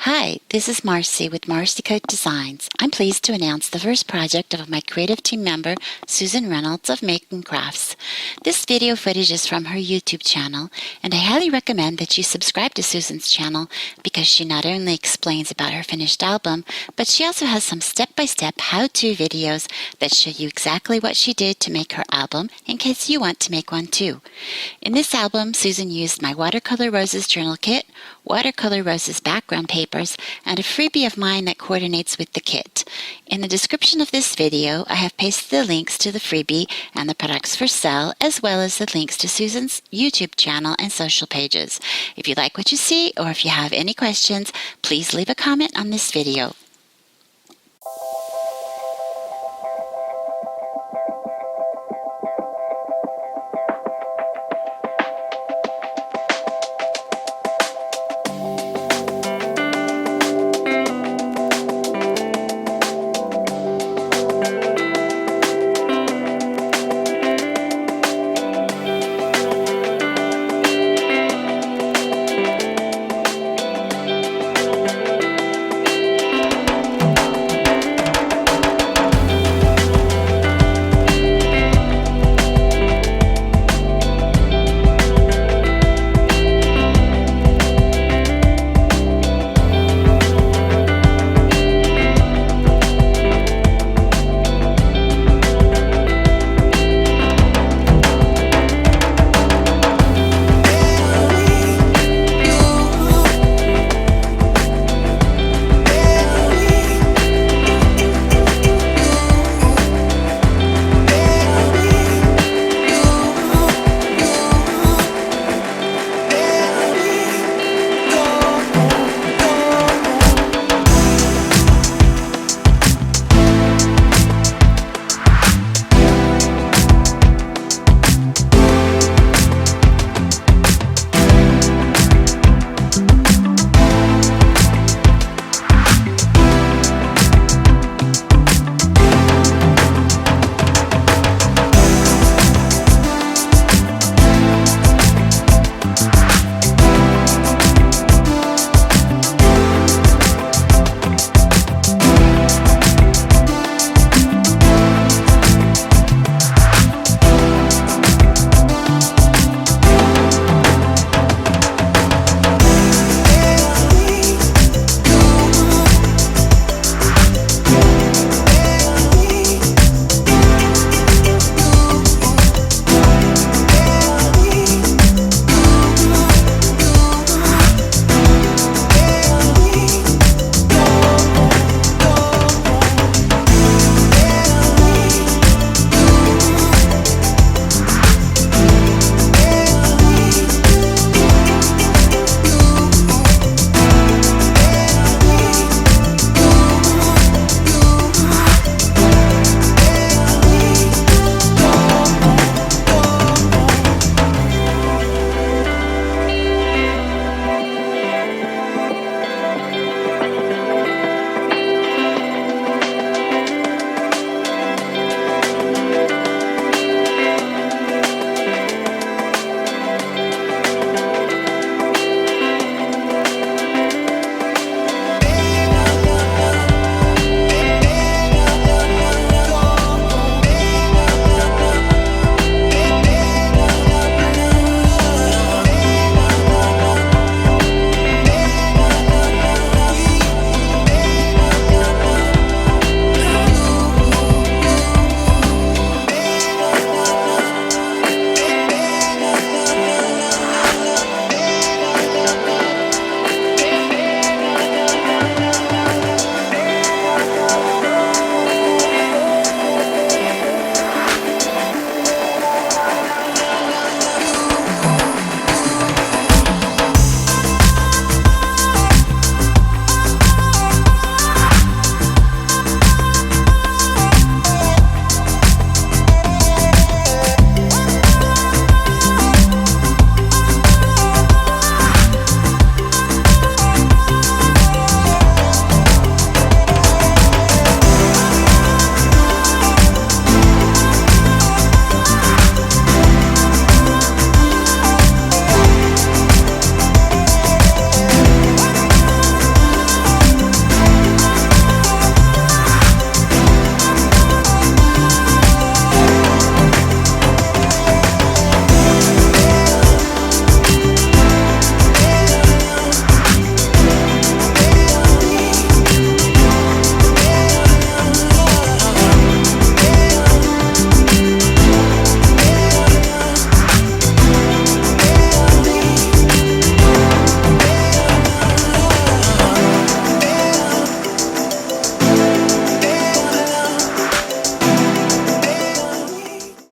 Hi, this is Marcy with Marcy Coate Designs. I'm pleased to announce the first project of my creative team member, Susan Reynolds of Makincrafts. This video footage is from her YouTube channel, and I highly recommend that you subscribe to Susan's channel because she not only explains about her finished album, but she also has some step-by-step how-to videos that show you exactly what she did to make her album in case you want to make one too. In this album, Susan used my Watercolor Roses journal kit, Watercolor Roses background papers, and a freebie of mine that coordinates with the kit. In the description of this video, I have pasted the links to the freebie and the products for sale, as well as the links to Susan's YouTube channel and social pages. If you like what you see, or if you have any questions, please leave a comment on this video.